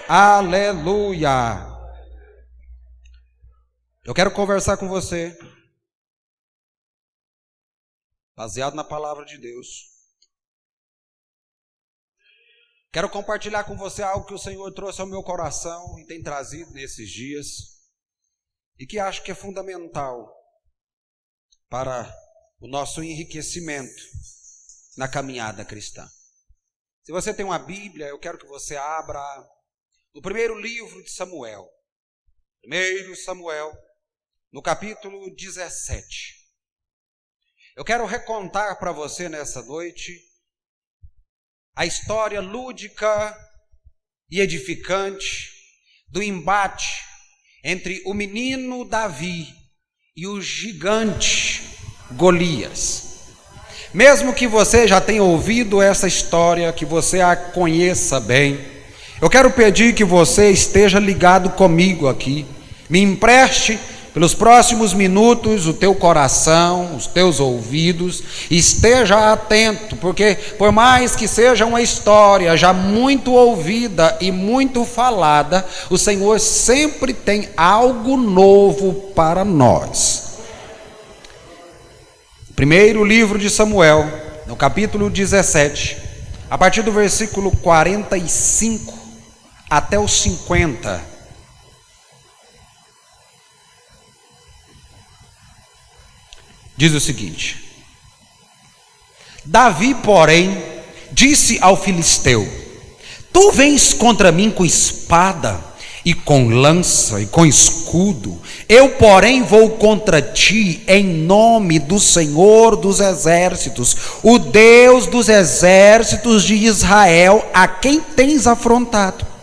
Aleluia. Eu quero conversar com você, baseado na palavra de Deus. Quero compartilhar com você algo que o Senhor trouxe ao meu coração e tem trazido nesses dias, e que acho que é fundamental para o nosso enriquecimento na caminhada cristã. Se você tem uma Bíblia, eu quero que você abra no primeiro livro de Samuel. 1 Samuel, no capítulo 17. Eu quero recontar para você nessa noite a história lúdica e edificante do embate entre o menino Davi e o gigante Golias. Mesmo que você já tenha ouvido essa história, que você a conheça bem, eu quero pedir que você esteja ligado comigo aqui. Me empreste pelos próximos minutos o teu coração, os teus ouvidos, esteja atento, porque por mais que seja uma história já muito ouvida e muito falada, o Senhor sempre tem algo novo para nós. Primeiro livro de Samuel, no capítulo 17, a partir do versículo 45 até o 50. Diz o seguinte: Davi, porém, disse ao filisteu: Tu vens contra mim com espada e com lança e com escudo, eu, porém, vou contra ti em nome do Senhor dos exércitos, o Deus dos exércitos de Israel, a quem tens afrontado.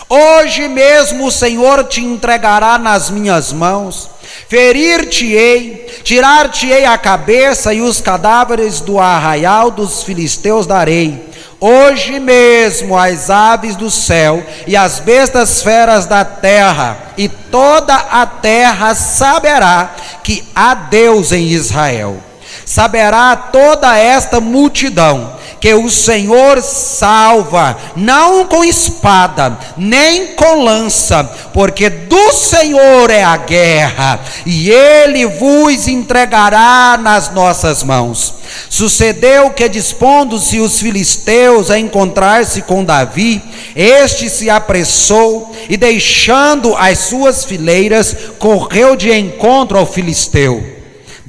Hoje mesmo o Senhor te entregará nas minhas mãos, ferir-te-ei, tirar-te-ei a cabeça e os cadáveres do arraial dos filisteus darei. Hoje mesmo as aves do céu e as bestas feras da terra, e toda a terra saberá que há Deus em Israel. Saberá toda esta multidão que o Senhor salva, não com espada, nem com lança, porque do Senhor é a guerra, e Ele vos entregará nas nossas mãos. Sucedeu que, dispondo-se os filisteus a encontrar-se com Davi, este se apressou e, deixando as suas fileiras, correu de encontro ao filisteu.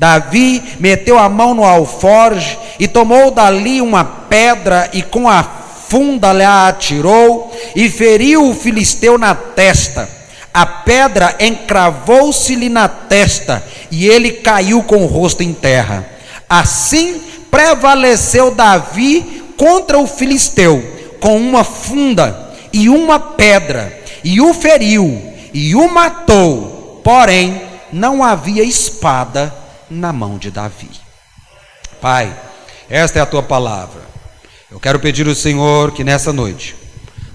Davi meteu a mão no alforje e tomou dali uma pedra e com a funda lhe atirou e feriu o filisteu na testa. A pedra encravou-se-lhe na testa e ele caiu com o rosto em terra. Assim prevaleceu Davi contra o filisteu com uma funda e uma pedra, e o feriu e o matou, porém não havia espada na mão de Davi. Pai, esta é a tua palavra. Eu quero pedir ao Senhor que nessa noite,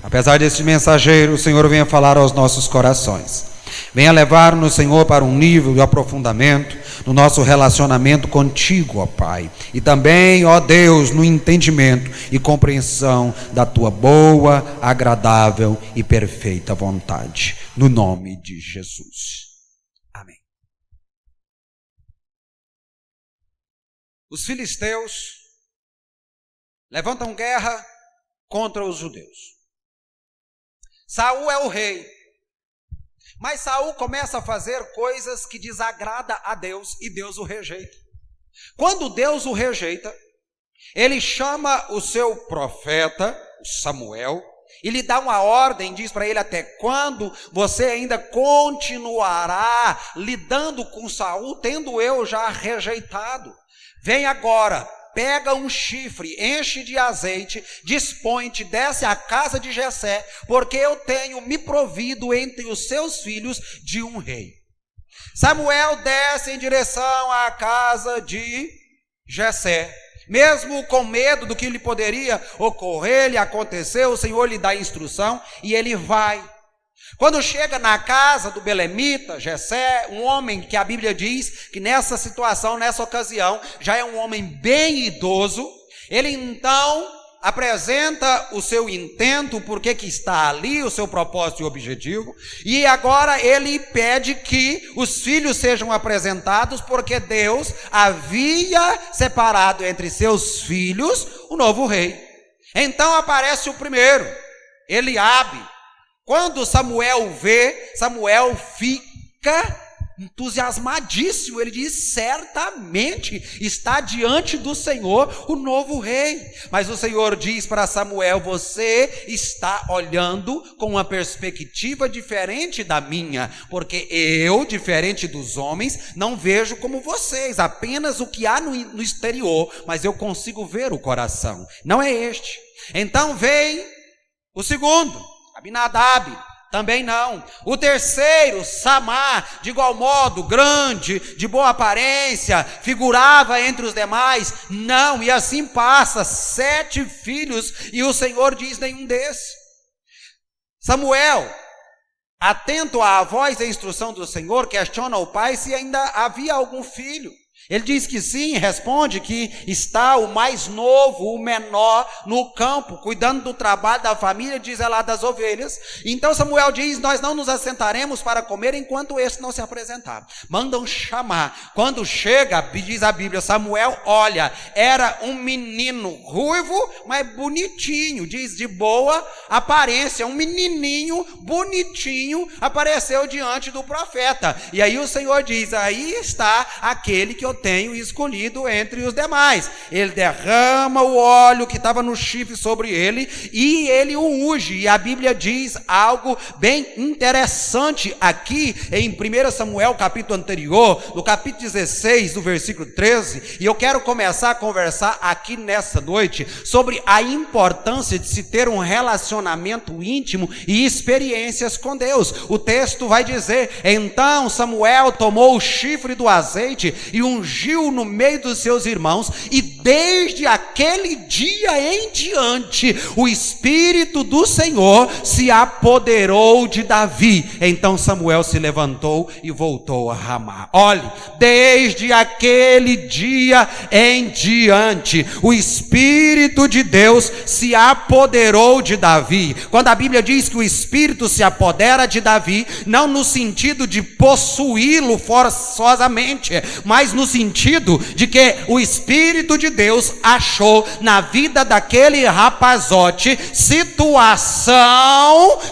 apesar desse mensageiro, o Senhor venha falar aos nossos corações. Venha levar-nos, Senhor, para um nível de aprofundamento no nosso relacionamento contigo, ó Pai. E também, ó Deus, no entendimento e compreensão da tua boa, agradável e perfeita vontade. No nome de Jesus. Amém. Os filisteus levantam guerra contra os judeus. Saul é o rei, mas Saul começa a fazer coisas que desagrada a Deus e Deus o rejeita. Quando Deus o rejeita, ele chama o seu profeta, Samuel, e lhe dá uma ordem, diz para ele: até quando você ainda continuará lidando com Saul, tendo eu já rejeitado? Vem agora, pega um chifre, enche de azeite, dispõe-te, desce à casa de Jessé, porque eu tenho me provido entre os seus filhos de um rei. Samuel desce em direção à casa de Jessé, mesmo com medo do que lhe poderia ocorrer, lhe acontecer, o Senhor lhe dá instrução e ele vai. Quando chega na casa do belemita, Jessé, um homem que a Bíblia diz que nessa situação, nessa ocasião, já é um homem bem idoso, ele então apresenta o seu intento, por que está ali, o seu propósito e objetivo, e agora ele pede que os filhos sejam apresentados, porque Deus havia separado entre seus filhos o novo rei. Então aparece o primeiro, Eliabe. Quando Samuel vê, Samuel fica entusiasmadíssimo. Ele diz: certamente está diante do Senhor o novo rei. Mas o Senhor diz para Samuel: você está olhando com uma perspectiva diferente da minha, porque eu, diferente dos homens, não vejo como vocês, apenas o que há no exterior, mas eu consigo ver o coração. Não é este. Então vem o segundo, Abinadab. Também não. O terceiro, Samar, de igual modo, grande, de boa aparência, figurava entre os demais. Não, e assim passa, 7 filhos, e o Senhor diz: nenhum desses. Samuel, atento à voz e instrução do Senhor, questiona o pai se ainda havia algum filho. Ele diz que sim, responde que está o mais novo, o menor, no campo, cuidando do trabalho da família, diz lá, das ovelhas. Então Samuel diz: nós não nos assentaremos para comer enquanto este não se apresentar. Mandam chamar. Quando chega, diz a Bíblia, Samuel olha, era um menino ruivo, mas bonitinho, diz, de boa aparência, um menininho bonitinho apareceu diante do profeta. E aí o Senhor diz: aí está aquele que eu tenho escolhido entre os demais. Ele derrama o óleo que estava no chifre sobre ele e ele o unge. E a Bíblia diz algo bem interessante aqui em 1 Samuel, capítulo anterior, no capítulo 16, do versículo 13. E eu quero começar a conversar aqui nessa noite sobre a importância de se ter um relacionamento íntimo e experiências com Deus. O texto vai dizer: então Samuel tomou o chifre do azeite e ungiu no meio dos seus irmãos, e desde aquele dia em diante o Espírito do Senhor se apoderou de Davi. Então Samuel se levantou e voltou a Ramá. Olhe, desde aquele dia em diante o Espírito de Deus se apoderou de Davi. Quando a Bíblia diz que o Espírito se apodera de Davi, não no sentido de possuí-lo forçosamente, mas no sentido de que o Espírito de Deus achou na vida daquele rapazote situação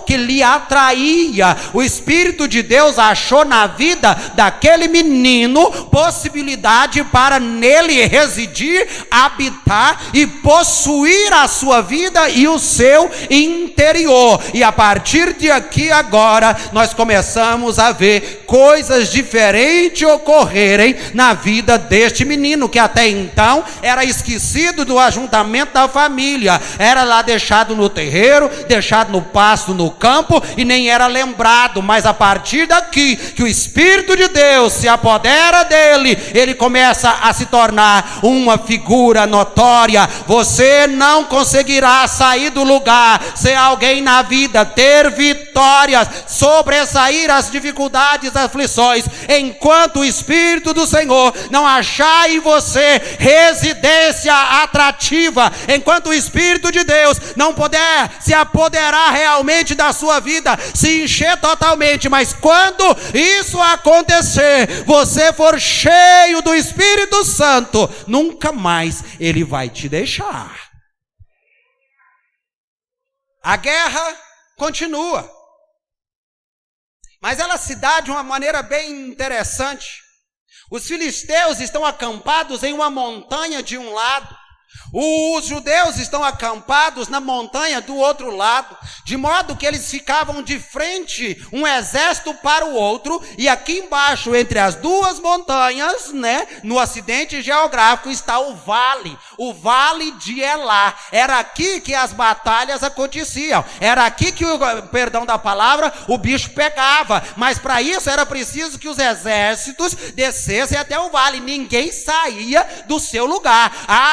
que lhe atraía. O Espírito de Deus achou na vida daquele menino possibilidade para nele residir, habitar e possuir a sua vida e o seu interior. E a partir de aqui agora nós começamos a ver coisas diferentes ocorrerem na vida deste menino, que até então era esquecido do ajuntamento da família, era lá deixado no terreiro, deixado no pasto, no campo, e nem era lembrado. Mas a partir daqui que o Espírito de Deus se apodera dele, ele começa a se tornar uma figura notória. Você não conseguirá sair do lugar, ser alguém na vida, ter vitórias, sobressair as dificuldades, as aflições, enquanto o Espírito do Senhor não achar em você residência atrativa, enquanto o Espírito de Deus não puder se apoderar realmente da sua vida, se encher totalmente. Mas quando isso acontecer, você for cheio do Espírito Santo, nunca mais ele vai te deixar. A guerra continua, mas ela se dá de uma maneira bem interessante. Os filisteus estão acampados em uma montanha de um lado, os judeus estão acampados na montanha do outro lado, de modo que eles ficavam de frente, um exército para o outro, e aqui embaixo, entre as duas montanhas, no acidente geográfico, está o vale de Elá. Era aqui que as batalhas aconteciam, era aqui que, perdão da palavra, o bicho pegava. Mas para isso era preciso que os exércitos descessem até o vale, ninguém saía do seu lugar.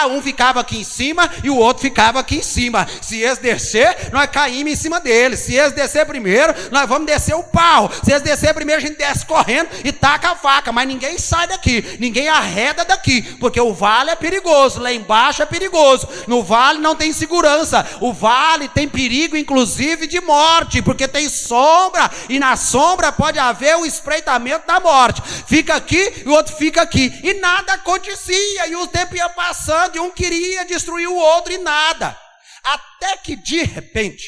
Um ficava ficava aqui em cima e o outro ficava aqui em cima. Se eles descer, nós caímos em cima deles. Se eles descer primeiro, nós vamos descer o pau. Se eles descer primeiro, a gente desce correndo e taca a faca. Mas ninguém sai daqui, ninguém arreda daqui, porque o vale é perigoso, lá embaixo é perigoso. No vale não tem segurança. O vale tem perigo, inclusive, de morte, porque tem sombra, e na sombra pode haver o espreitamento da morte. Fica aqui e o outro fica aqui, e nada acontecia, e o tempo ia passando, e um queria destruir o outro, e nada. Até que de repente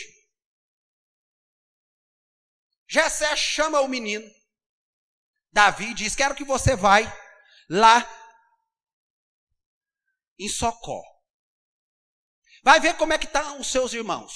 Jessé chama o menino Davi e diz: quero que você vá lá em Socó, vai ver como é que estão os seus irmãos.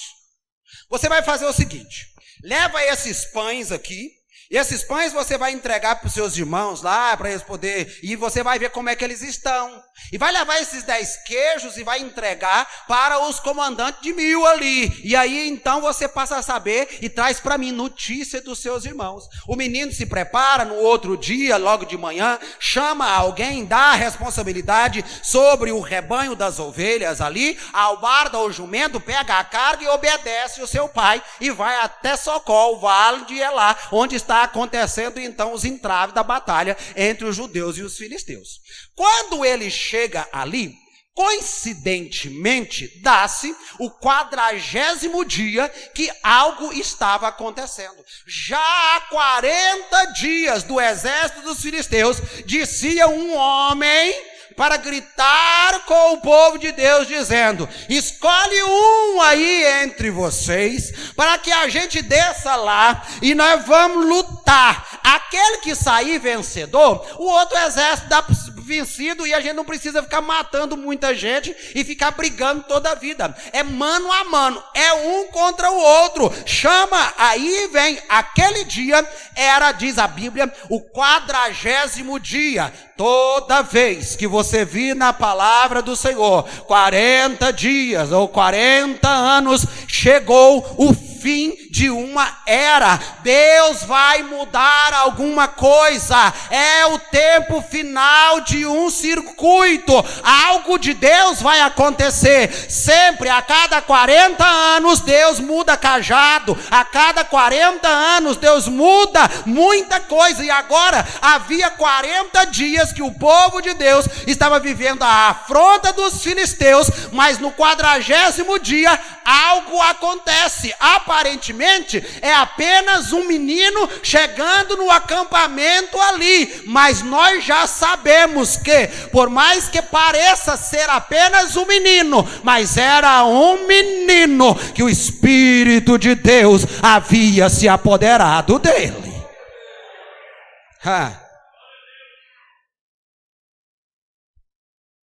Você vai fazer o seguinte: leva esses pães aqui, e esses pães você vai entregar para os seus irmãos lá, para eles poderem, e você vai ver como é que eles estão. E vai levar esses 10 queijos e vai entregar para os comandantes de 1000 ali. E aí então você passa a saber e traz para mim notícia dos seus irmãos. O menino se prepara no outro dia, logo de manhã, chama alguém, dá a responsabilidade sobre o rebanho das ovelhas ali, albarda o jumento, pega a carga e obedece o seu pai, e vai até Socó, o vale de Elá, onde está acontecendo então os entraves da batalha entre os judeus e os filisteus. Quando ele chega ali, coincidentemente, dá-se o 40º dia que algo estava acontecendo. Já há 40 dias do exército dos filisteus, descia um homem para gritar com o povo de Deus, dizendo: escolhe um aí entre vocês, para que a gente desça lá, e nós vamos lutar. Aquele que sair vencedor, o outro exército dá vencido, e a gente não precisa ficar matando muita gente e ficar brigando toda a vida. É mano a mano, é um contra o outro. Chama, aí vem, aquele dia era, diz a Bíblia, o 40º dia. Toda vez que você vir na palavra do Senhor, 40 dias ou 40 anos, chegou o fim de uma era. Deus vai mudar alguma coisa. É o tempo final de um circuito. Algo de Deus vai acontecer. Sempre, a cada 40 anos, Deus muda cajado. A cada 40 anos, Deus muda muita coisa. E agora, havia 40 dias que o povo de Deus estava vivendo a afronta dos filisteus, mas no 40º dia, algo acontece. Aparentemente, é apenas um menino chegando no acampamento ali, mas nós já sabemos que, por mais que pareça ser apenas um menino, mas era um menino que o Espírito de Deus havia se apoderado dele.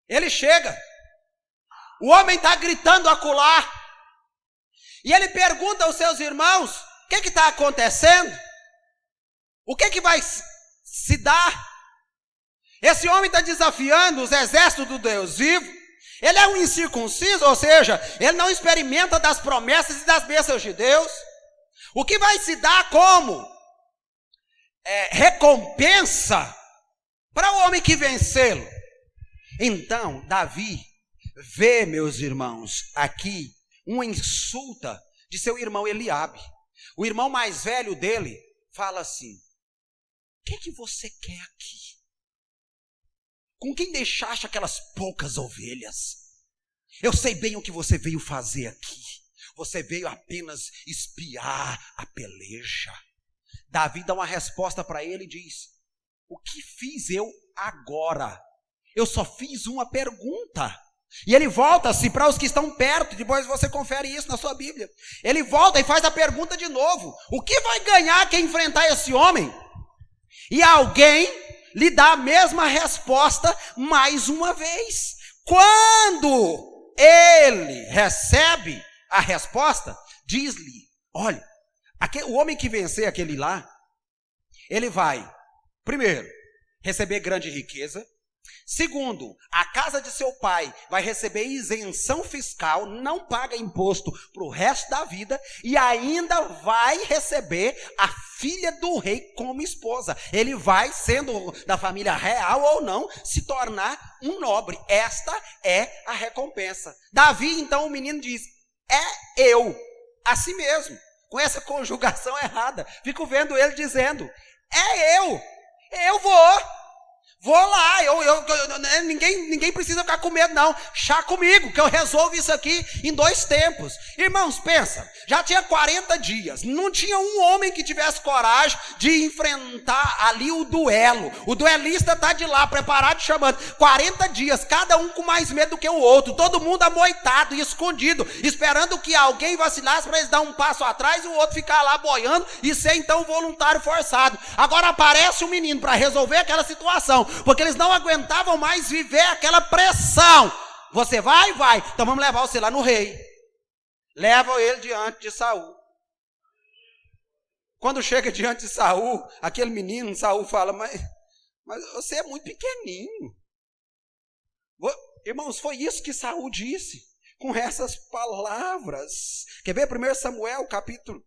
Ele chega, o homem está gritando acolá, e ele pergunta aos seus irmãos: o que está acontecendo? O que vai se dar? Esse homem está desafiando os exércitos do Deus vivo. Ele é um incircunciso, ou seja, ele não experimenta das promessas e das bênçãos de Deus. O que vai se dar como recompensa para o homem que vencê-lo? Então, Davi vê, meus irmãos, aqui uma insulta de seu irmão Eliabe. O irmão mais velho dele fala assim: o que você quer aqui? Com quem deixaste aquelas poucas ovelhas? Eu sei bem o que você veio fazer aqui. Você veio apenas espiar a peleja. Davi dá uma resposta para ele e diz: o que fiz eu agora? Eu só fiz uma pergunta. E ele volta-se para os que estão perto, depois você confere isso na sua Bíblia. Ele volta e faz a pergunta de novo: o que vai ganhar quem enfrentar esse homem? E alguém lhe dá a mesma resposta mais uma vez. Quando ele recebe a resposta, diz-lhe: olha, o homem que vencer aquele lá, ele vai, primeiro, receber grande riqueza, Segundo, a casa de seu pai vai receber isenção fiscal, não paga imposto para o resto da vida e ainda vai receber a filha do rei como esposa. Ele vai, sendo da família real ou não, se tornar um nobre. Esta é a recompensa. Davi, então, o menino diz, é eu, a si mesmo, com essa conjugação errada. Fico vendo ele dizendo, é eu vou lá, ninguém precisa ficar com medo não, chá comigo, que eu resolvo isso aqui em 2 tempos. Irmãos, pensa, já tinha 40 dias, não tinha um homem que tivesse coragem de enfrentar ali o duelo. O duelista está de lá, preparado, chamando, 40 dias, cada um com mais medo do que o outro, todo mundo amoitado e escondido, esperando que alguém vacilasse para eles dar um passo atrás e o outro ficar lá boiando e ser então voluntário forçado. Agora aparece um menino para resolver aquela situação, porque eles não aguentavam mais viver aquela pressão. Você vai? Vai. Então vamos levar você lá no rei. Levam ele diante de Saul. Quando chega diante de Saul, aquele menino, Saul fala, mas você é muito pequenininho. Irmãos, foi isso que Saul disse, com essas palavras. Quer ver 1 Samuel, capítulo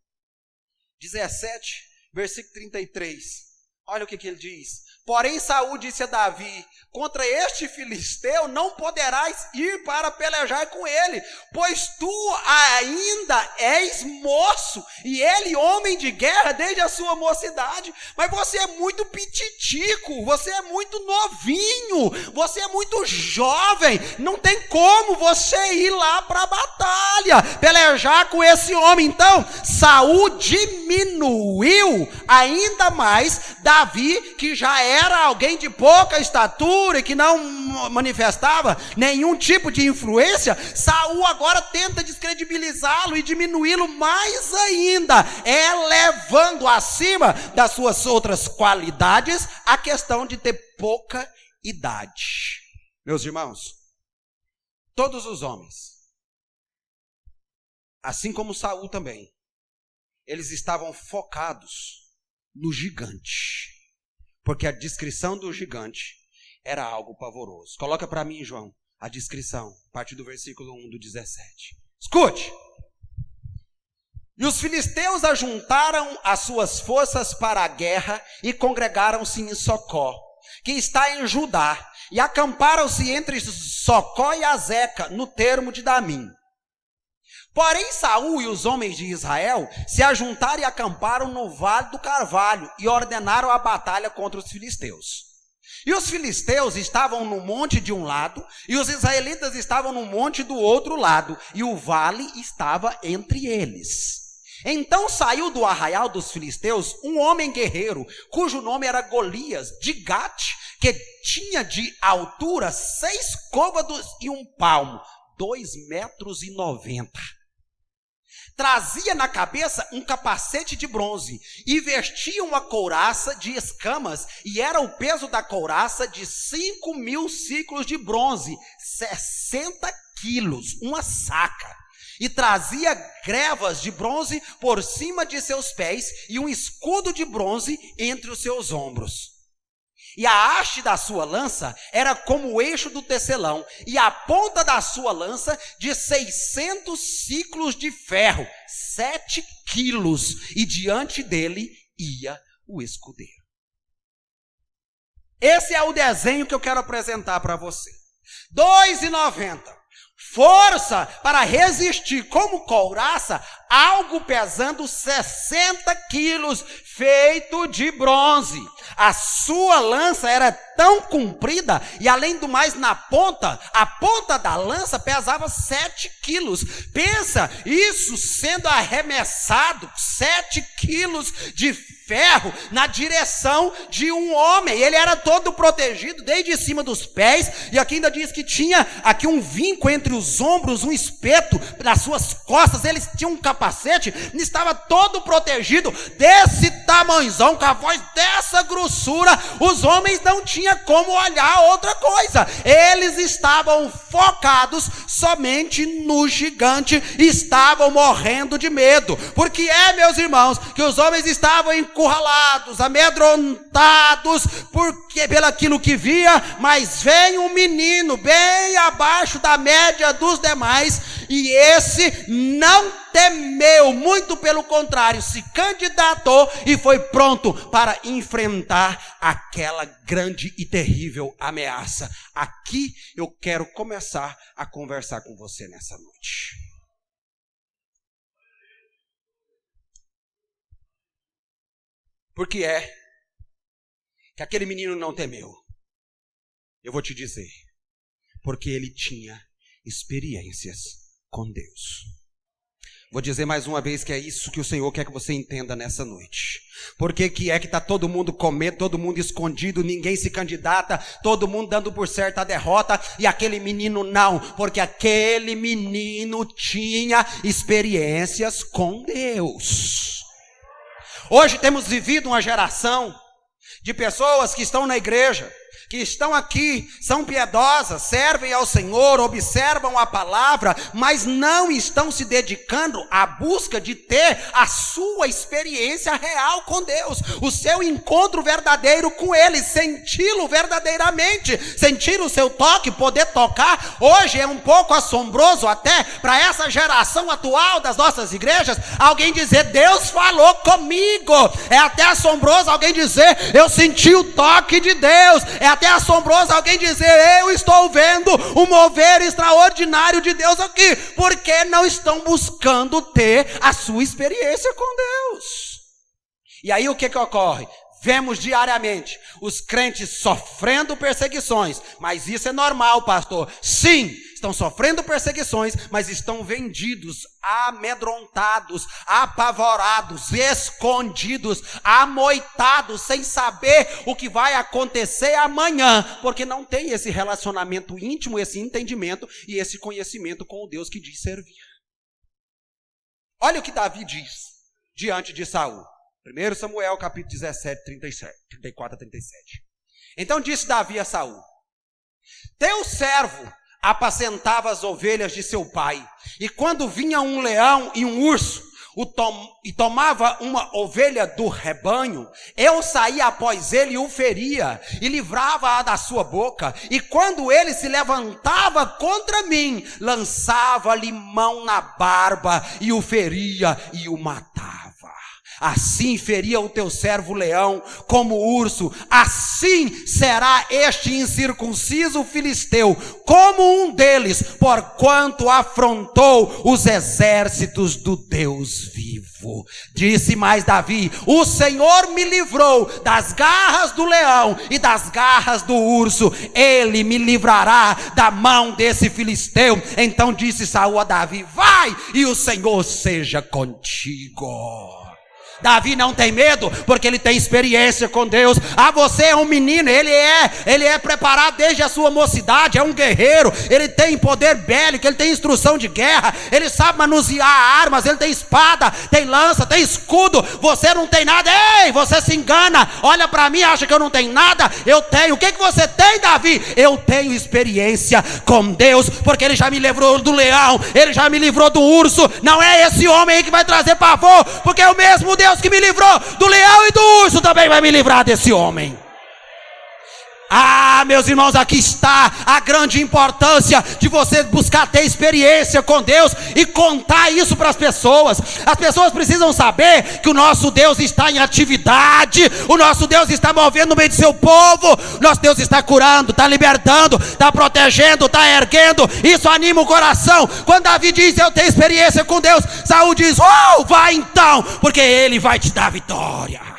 17, versículo 33. Olha o que ele diz. Porém Saul disse a Davi, contra este filisteu não poderás ir para pelejar com ele, pois tu ainda és moço, e ele homem de guerra desde a sua mocidade. Mas você é muito pititico, você é muito novinho, você é muito jovem, não tem como você ir lá para a batalha, pelejar com esse homem. Então Saul diminuiu ainda mais Davi, que já era alguém de pouca estatura e que não manifestava nenhum tipo de influência. Saul agora tenta descredibilizá-lo e diminuí-lo mais ainda, elevando acima das suas outras qualidades a questão de ter pouca idade. Meus irmãos, todos os homens, assim como Saul também, eles estavam focados no gigante, porque a descrição do gigante era algo pavoroso. Coloca para mim, João, a descrição, a partir do versículo 1 do 17. Escute! E os filisteus ajuntaram as suas forças para a guerra e congregaram-se em Socó, que está em Judá, e acamparam-se entre Socó e Azeca, no termo de Damim. Porém Saul e os homens de Israel se ajuntaram e acamparam no Vale do Carvalho e ordenaram a batalha contra os filisteus. E os filisteus estavam no monte de um lado e os israelitas estavam no monte do outro lado, e o vale estava entre eles. Então saiu do arraial dos filisteus um homem guerreiro, cujo nome era Golias, de Gate, que tinha de altura 6 côvados e 1 palmo, 2,90 metros. Trazia na cabeça um capacete de bronze e vestia uma couraça de escamas, e era o peso da couraça de 5.000 ciclos de bronze, 60 quilos, uma saca. E trazia grevas de bronze por cima de seus pés e um escudo de bronze entre os seus ombros. E a haste da sua lança era como o eixo do tecelão, e a ponta da sua lança de 600 ciclos de ferro, 7 quilos, e diante dele ia o escudeiro. Esse é o desenho que eu quero apresentar para você. 2,90. Força para resistir como couraça, algo pesando 60 quilos, feito de bronze. A sua lança era tão comprida, e além do mais, a ponta da lança pesava 7 quilos. Pensa, isso sendo arremessado, 7 quilos de ferro na direção de um homem. Ele era todo protegido desde cima dos pés, e aqui ainda diz que tinha aqui um vinco entre os ombros, um espeto nas suas costas. Ele tinha um capacete, estava todo protegido, desse tamanhozão, com a voz dessa grossura. Os homens não tinham como olhar outra coisa, eles estavam focados somente no gigante, estavam morrendo de medo. Porque meus irmãos, que os homens estavam encurralados, amedrontados, amedrontados pelaquilo que via, mas vem um menino bem abaixo da média dos demais, e esse não temeu, muito pelo contrário, se candidatou e foi pronto para enfrentar aquela grande e terrível ameaça. Aqui eu quero começar a conversar com você nessa noite. Por que é que aquele menino não temeu? Eu vou te dizer, porque ele tinha experiências com Deus. Vou dizer mais uma vez que é isso que o Senhor quer que você entenda nessa noite. Por que é que está todo mundo com medo, todo mundo escondido, ninguém se candidata, todo mundo dando por certo a derrota, e aquele menino não? Porque aquele menino tinha experiências com Deus. Hoje temos vivido uma geração de pessoas que estão na igreja, que estão aqui, são piedosas, servem ao Senhor, observam a palavra, mas não estão se dedicando à busca de ter a sua experiência real com Deus, o seu encontro verdadeiro com Ele, senti-lo verdadeiramente, sentir o seu toque, poder tocar. Hoje é um pouco assombroso até para essa geração atual das nossas igrejas, alguém dizer, Deus falou comigo. É até assombroso alguém dizer, eu senti o toque de Deus. É até assombroso alguém dizer, eu estou vendo um mover extraordinário de Deus aqui, porque não estão buscando ter a sua experiência com Deus. E aí o que ocorre? Vemos diariamente os crentes sofrendo perseguições, mas isso é normal, pastor. Sim, estão sofrendo perseguições, mas estão vendidos, amedrontados, apavorados, escondidos, amoitados, sem saber o que vai acontecer amanhã, porque não tem esse relacionamento íntimo, esse entendimento e esse conhecimento com o Deus que diz servir. Olha o que Davi diz diante de Saul. 1 Samuel capítulo 17, 34 a 37. Então disse Davi a Saul, teu servo apacentava as ovelhas de seu pai, e quando vinha um leão e um urso, e tomava uma ovelha do rebanho, eu saía após ele e o feria, e livrava-a da sua boca, e quando ele se levantava contra mim, lançava-lhe mão na barba, e o feria e o matava. Assim feria o teu servo leão como o urso, assim será este incircunciso filisteu, como um deles, porquanto afrontou os exércitos do Deus vivo. Disse mais Davi, o Senhor me livrou das garras do leão e das garras do urso, ele me livrará da mão desse filisteu. Então disse Saul a Davi, vai, e o Senhor seja contigo. Davi não tem medo, porque ele tem experiência com Deus. Você é um menino, ele é preparado desde a sua mocidade, é um guerreiro, ele tem poder bélico, ele tem instrução de guerra, ele sabe manusear armas, ele tem espada, tem lança, tem escudo. Você não tem nada, ei, você se engana, olha para mim, acha que eu não tenho nada, eu tenho. O que você tem, Davi? Eu tenho experiência com Deus, porque ele já me livrou do leão, ele já me livrou do urso. Não é esse homem aí que vai trazer pavor, porque é o mesmo Deus que me livrou do leão e do urso também vai me livrar desse homem. Meus irmãos, aqui está a grande importância de você buscar ter experiência com Deus e contar isso para as pessoas. As pessoas precisam saber que o nosso Deus está em atividade, o nosso Deus está movendo no meio do seu povo, o nosso Deus está curando, está libertando, está protegendo, está erguendo. Isso anima o coração. Quando Davi diz, eu tenho experiência com Deus, Saul diz, vai então, porque ele vai te dar vitória.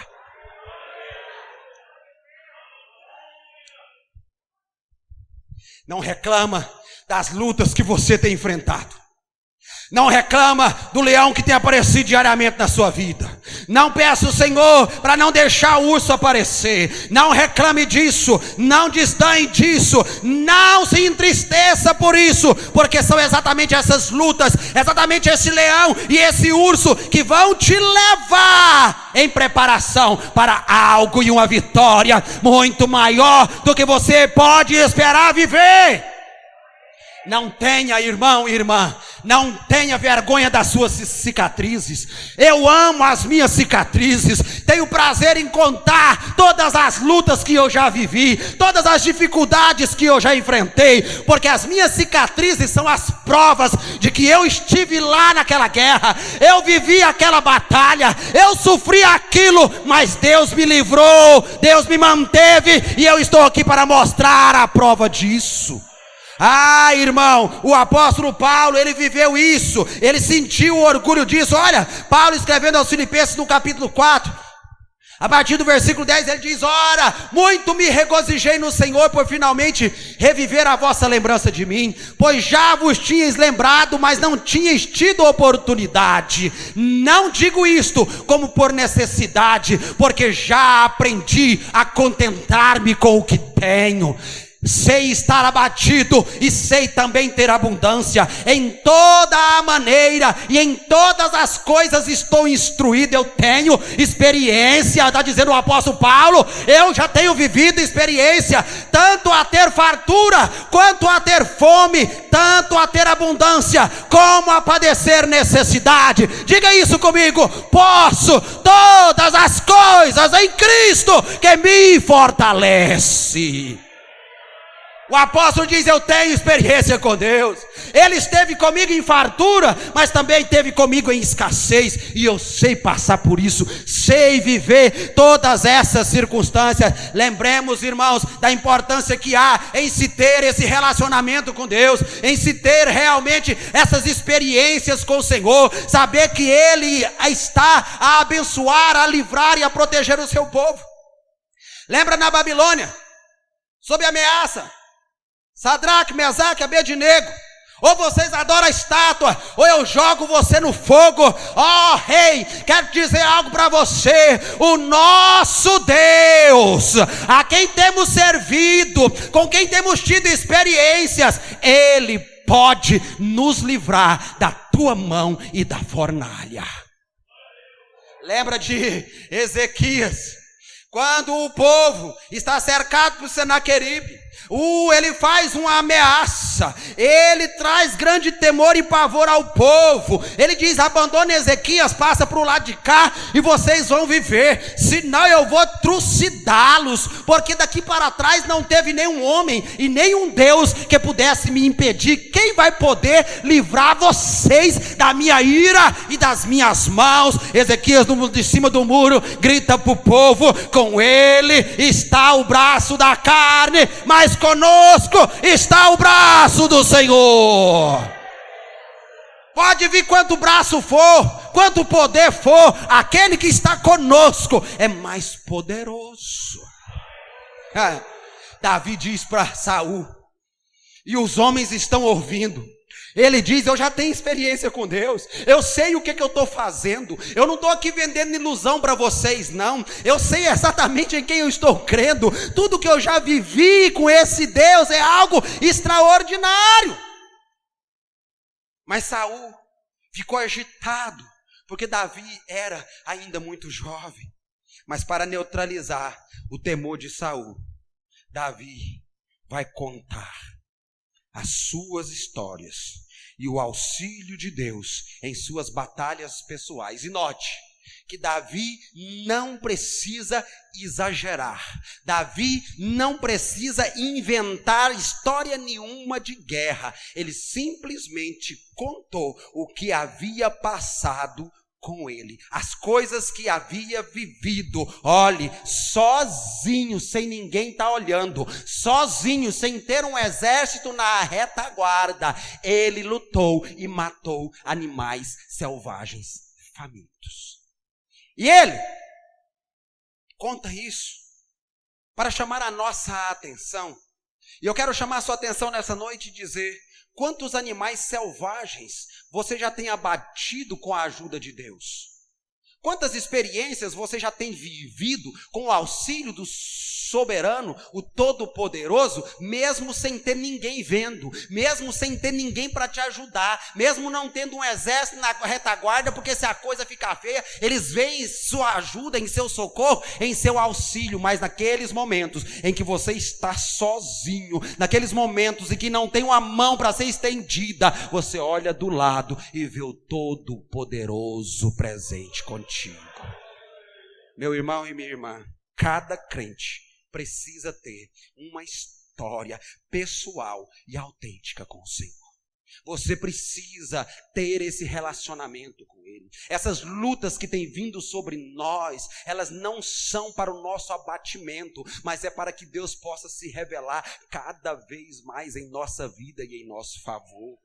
Não reclama das lutas que você tem enfrentado. Não reclama do leão que tem aparecido diariamente na sua vida. Não peça ao Senhor para não deixar o urso aparecer. Não reclame disso, não desdenhe disso, não se entristeça por isso, porque são exatamente essas lutas, exatamente esse leão e esse urso que vão te levar em preparação para algo e uma vitória muito maior do que você pode esperar viver. Não tenha, irmão e irmã, não tenha vergonha das suas cicatrizes. Eu amo as minhas cicatrizes, tenho prazer em contar todas as lutas que eu já vivi, todas as dificuldades que eu já enfrentei, porque as minhas cicatrizes são as provas de que eu estive lá naquela guerra, eu vivi aquela batalha, eu sofri aquilo, mas Deus me livrou, Deus me manteve, e eu estou aqui para mostrar a prova disso. Ah, irmão, o apóstolo Paulo, ele viveu isso, ele sentiu o orgulho disso. Olha, Paulo escrevendo aos Filipenses no capítulo 4, a partir do versículo 10, ele diz: ora, muito me regozijei no Senhor por finalmente reviver a vossa lembrança de mim, pois já vos tinhais lembrado, mas não tinhais tido oportunidade. Não digo isto como por necessidade, porque já aprendi a contentar-me com o que tenho. Sei estar abatido e sei também ter abundância. Em toda a maneira e em todas as coisas estou instruído. Eu tenho experiência, está dizendo o apóstolo Paulo. Eu já tenho vivido experiência, tanto a ter fartura, quanto a ter fome, tanto a ter abundância, como a padecer necessidade. Diga isso comigo: posso todas as coisas em Cristo que me fortalece. O apóstolo diz: eu tenho experiência com Deus. Ele esteve comigo em fartura, mas também esteve comigo em escassez, e eu sei passar por isso, sei viver todas essas circunstâncias. Lembremos, irmãos, da importância que há em se ter esse relacionamento com Deus, em se ter realmente essas experiências com o Senhor, saber que Ele está a abençoar, a livrar e a proteger o seu povo. Lembra na Babilônia, sob ameaça, Sadraque, Mesaque, Abednego: ou vocês adoram a estátua, ou eu jogo você no fogo. Ó rei, quero dizer algo para você: o nosso Deus, a quem temos servido, com quem temos tido experiências, Ele pode nos livrar da tua mão e da fornalha. Lembra de Ezequias, quando o povo está cercado por Senaqueribe, ele faz uma ameaça, ele traz grande temor e pavor ao povo. Ele diz: abandone Ezequias, passa para o lado de cá e vocês vão viver, senão eu vou trucidá-los, porque daqui para trás não teve nenhum homem e nenhum Deus que pudesse me impedir. Quem vai poder livrar vocês da minha ira e das minhas mãos? Ezequias, de cima do muro, grita para o povo: com ele está o braço da carne, mas conosco está o braço do Senhor. Pode vir quanto braço for, quanto poder for, aquele que está conosco é mais poderoso. Davi diz para Saul, e os homens estão ouvindo, ele diz: eu já tenho experiência com Deus, eu sei o que eu estou fazendo, eu não estou aqui vendendo ilusão para vocês não, eu sei exatamente em quem eu estou crendo, tudo que eu já vivi com esse Deus é algo extraordinário. Mas Saul ficou agitado, porque Davi era ainda muito jovem. Mas para neutralizar o temor de Saul, Davi vai contar as suas histórias e o auxílio de Deus em suas batalhas pessoais. E note que Davi não precisa exagerar, Davi não precisa inventar história nenhuma de guerra, ele simplesmente contou o que havia passado com ele, as coisas que havia vivido. Olhe, sozinho, sem ninguém estar olhando, sozinho, sem ter um exército na retaguarda, ele lutou e matou animais selvagens famintos. E ele conta isso para chamar a nossa atenção. E eu quero chamar a sua atenção nessa noite e dizer: quantos animais selvagens você já tem abatido com a ajuda de Deus? Quantas experiências você já tem vivido com o auxílio do soberano, o todo-poderoso, mesmo sem ter ninguém vendo, mesmo sem ter ninguém para te ajudar, mesmo não tendo um exército na retaguarda, porque se a coisa ficar feia, eles veem sua ajuda, em seu socorro, em seu auxílio, mas naqueles momentos em que você está sozinho, naqueles momentos em que não tem uma mão para ser estendida, você olha do lado e vê o todo-poderoso presente contigo. Meu irmão e minha irmã, cada crente precisa ter uma história pessoal e autêntica com o Senhor. Você precisa ter esse relacionamento com Ele. Essas lutas que têm vindo sobre nós, elas não são para o nosso abatimento, mas é para que Deus possa se revelar cada vez mais em nossa vida e em nosso favor.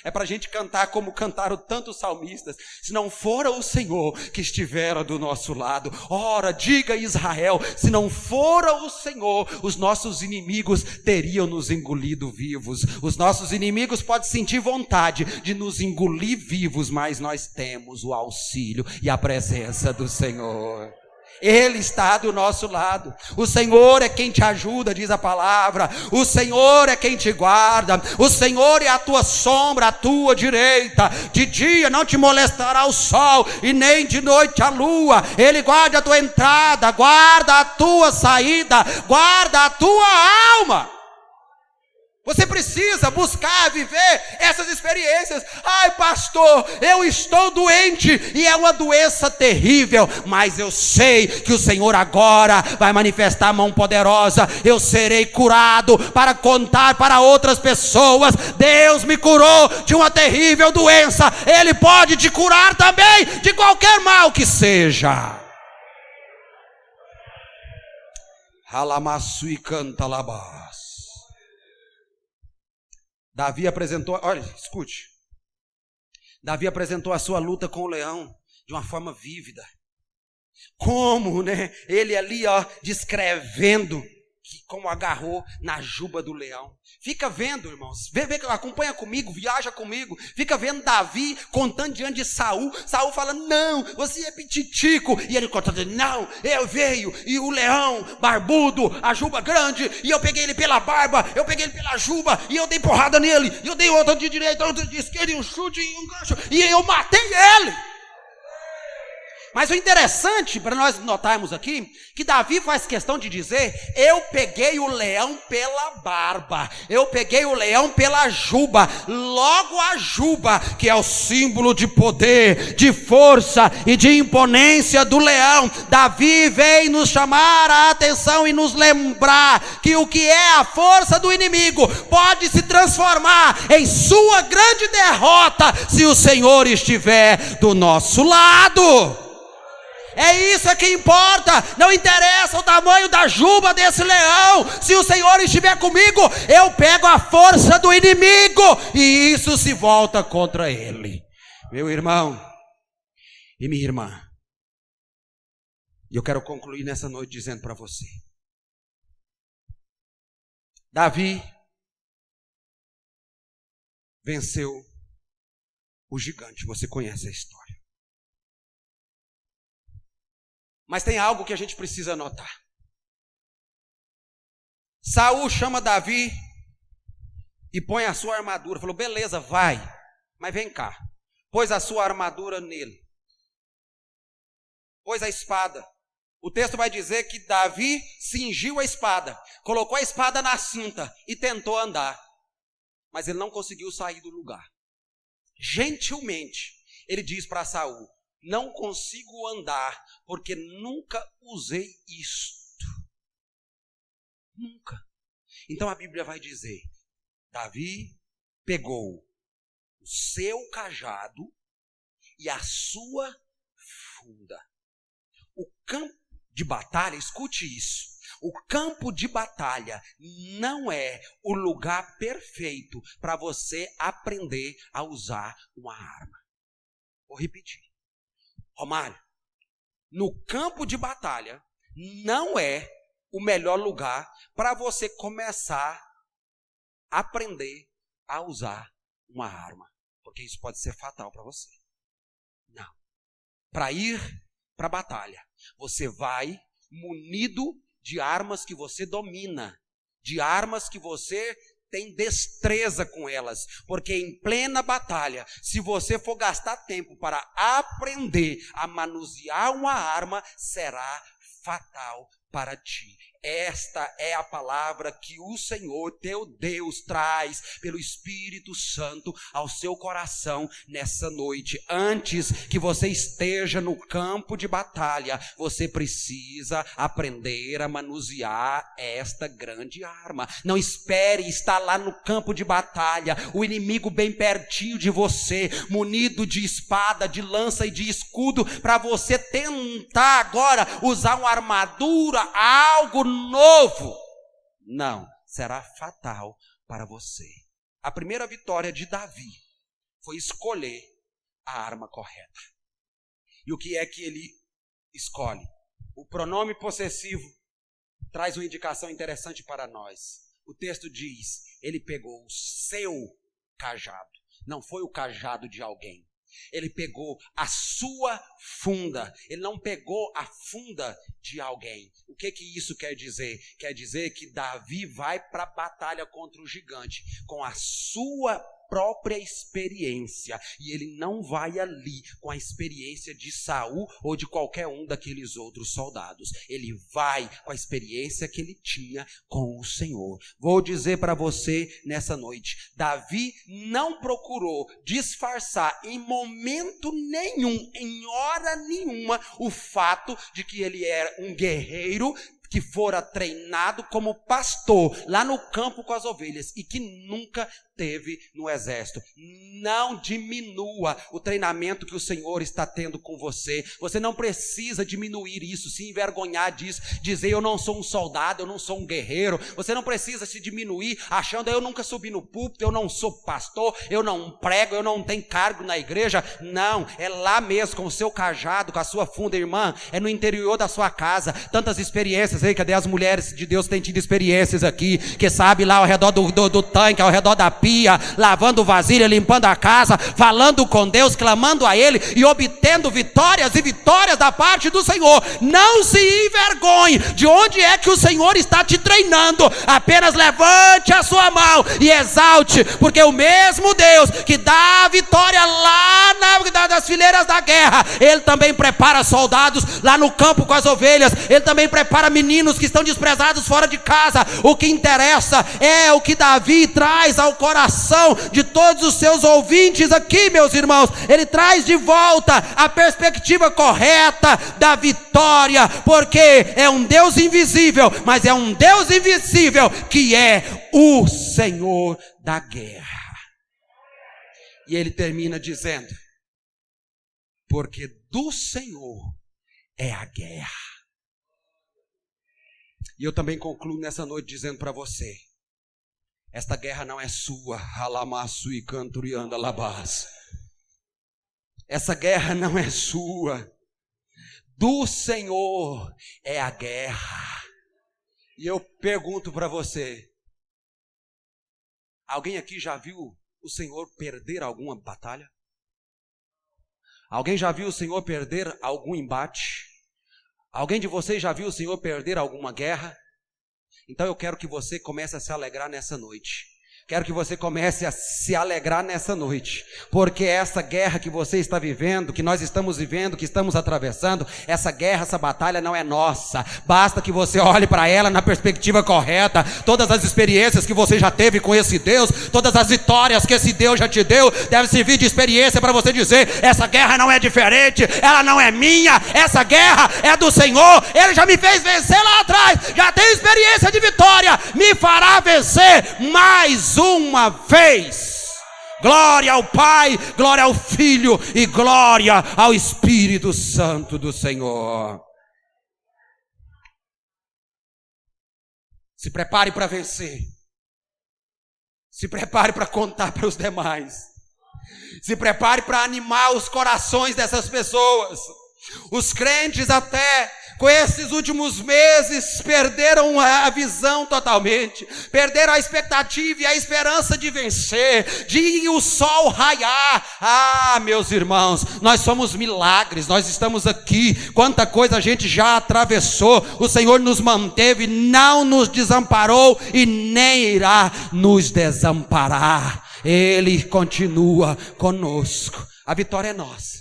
É para a gente cantar como cantaram tantos salmistas: se não fora o Senhor que estivera do nosso lado. Ora, diga Israel, se não fora o Senhor, os nossos inimigos teriam nos engolido vivos. Os nossos inimigos podem sentir vontade de nos engolir vivos, mas nós temos o auxílio e a presença do Senhor. Ele está do nosso lado. O Senhor é quem te ajuda, diz a palavra. O Senhor é quem te guarda. O Senhor é a tua sombra, a tua direita. De dia não te molestará o sol, e nem de noite a lua. Ele guarda a tua entrada, guarda a tua saída, guarda a tua alma. Você precisa buscar viver essas experiências. Ai, pastor, eu estou doente e é uma doença terrível, mas eu sei que o Senhor agora vai manifestar a mão poderosa. Eu serei curado para contar para outras pessoas: Deus me curou de uma terrível doença. Ele pode te curar também de qualquer mal que seja. Halamassui canta labás. Davi apresentou, olha, escute. Davi apresentou a sua luta com o leão de uma forma vívida. Como, né? Ele ali, descrevendo como agarrou na juba do leão. Fica vendo, irmãos, acompanha comigo, viaja comigo. Fica vendo Davi contando diante de Saul. Saul fala: não, você é pititico. E ele contando: não, eu veio, e o leão barbudo, a juba grande, e eu peguei ele pela barba, eu peguei ele pela juba, e eu dei porrada nele, e eu dei outra de direita, outra de esquerda, e um chute, e um gancho, e eu matei ele. Mas o interessante para nós notarmos aqui, que Davi faz questão de dizer: eu peguei o leão pela barba, eu peguei o leão pela juba. Logo a juba, que é o símbolo de poder, de força e de imponência do leão. Davi vem nos chamar a atenção e nos lembrar que o que é a força do inimigo pode se transformar em sua grande derrota se o Senhor estiver do nosso lado. É isso que importa. Não interessa o tamanho da juba desse leão. Se o Senhor estiver comigo, eu pego a força do inimigo e isso se volta contra ele. Meu irmão e minha irmã, e eu quero concluir nessa noite dizendo para você: Davi venceu o gigante. Você conhece a história. Mas tem algo que a gente precisa notar. Saul chama Davi e põe a sua armadura. Falou: beleza, vai, mas vem cá. Pôs a sua armadura nele. Pôs a espada. O texto vai dizer que Davi cingiu a espada, colocou a espada na cinta e tentou andar. Mas ele não conseguiu sair do lugar. Gentilmente, ele diz para Saul: não consigo andar, porque nunca usei isto. Nunca. Então a Bíblia vai dizer: Davi pegou o seu cajado e a sua funda. O campo de batalha, escute isso, o campo de batalha não é o lugar perfeito para você aprender a usar uma arma. Vou repetir. Romário, no campo de batalha não é o melhor lugar para você começar a aprender a usar uma arma, porque isso pode ser fatal para você. Não. para ir para a batalha, você vai munido de armas que você domina, de armas que você tem destreza com elas, porque em plena batalha, se você for gastar tempo para aprender a manusear uma arma, será fatal para ti. Esta é a palavra que o Senhor teu Deus traz pelo Espírito Santo ao seu coração nessa noite. Antes que você esteja no campo de batalha, você precisa aprender a manusear esta grande arma. Não espere estar lá no campo de batalha, o inimigo bem pertinho de você, munido de espada, de lança e de escudo, para você tentar agora usar uma armadura, algo novo. Não, será fatal para você. A primeira vitória de Davi foi escolher a arma correta. E o que é que ele escolhe? O pronome possessivo traz uma indicação interessante para nós. O texto diz, ele pegou o seu cajado. Não foi o cajado de alguém. Ele pegou a sua funda, ele não pegou a funda de alguém. O que isso quer dizer? Quer dizer que Davi vai para a batalha contra o gigante com a sua própria experiência, e ele não vai ali com a experiência de Saul ou de qualquer um daqueles outros soldados. Ele vai com a experiência que ele tinha com o Senhor. Vou dizer para você nessa noite, Davi não procurou disfarçar em momento nenhum, em hora nenhuma, o fato de que ele era um guerreiro que fora treinado como pastor lá no campo com as ovelhas e que nunca teve no exército. Não diminua o treinamento que o Senhor está tendo com você. Você não precisa diminuir isso, se envergonhar disso, dizer eu não sou um soldado, eu não sou um guerreiro. Você não precisa se diminuir achando eu nunca subi no púlpito, eu não sou pastor, eu não prego, eu não tenho cargo na igreja. Não, é lá mesmo com o seu cajado, com a sua funda, irmã, é no interior da sua casa. Tantas experiências aí, cadê as mulheres de Deus que têm tido experiências aqui, que sabe lá ao redor do tanque, ao redor da pia, lavando vasilha, limpando a casa, falando com Deus, clamando a Ele e obtendo vitórias e vitórias da parte do Senhor. Não se envergonhe de onde é que o Senhor está te treinando. Apenas levante a sua mão e exalte, porque o mesmo Deus que dá a vitória lá nas fileiras da guerra, Ele também prepara soldados lá no campo com as ovelhas. Ele também prepara meninos que estão desprezados fora de casa. O que interessa é o que Davi traz ao coração de todos os seus ouvintes aqui, meus irmãos. Ele traz de volta a perspectiva correta da vitória, porque é um Deus invisível, mas é um Deus invisível que é o Senhor da guerra. E ele termina dizendo, porque do Senhor é a guerra. E eu também concluo nessa noite dizendo para você, esta guerra não é sua. Alamassu e canturianda labás. Essa guerra não é sua. Do Senhor é a guerra. E eu pergunto para você, alguém aqui já viu o Senhor perder alguma batalha? Alguém já viu o Senhor perder algum embate? Alguém de vocês já viu o Senhor perder alguma guerra? Então eu quero que você comece a se alegrar nessa noite. Quero que você comece a se alegrar nessa noite, porque essa guerra que você está vivendo, que nós estamos vivendo, que estamos atravessando, essa guerra, essa batalha não é nossa. Basta que você olhe para ela na perspectiva correta. Todas as experiências que você já teve com esse Deus, todas as vitórias que esse Deus já te deu, deve servir de experiência para você dizer, essa guerra não é diferente, ela não é minha, essa guerra é do Senhor. Ele já me fez vencer lá atrás, já tenho experiência de vitória, me fará vencer mais uma vez. Glória ao Pai, glória ao Filho e glória ao Espírito Santo do Senhor. Se prepare para vencer. Se prepare para contar para os demais. Se prepare para animar os corações dessas pessoas. Os crentes até com esses últimos meses perderam a visão totalmente, perderam a expectativa e a esperança de vencer, de o sol raiar. Meus irmãos, nós somos milagres, nós estamos aqui, quanta coisa a gente já atravessou, o Senhor nos manteve, não nos desamparou e nem irá nos desamparar, Ele continua conosco, a vitória é nossa,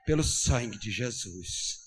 pelo sangue de Jesus.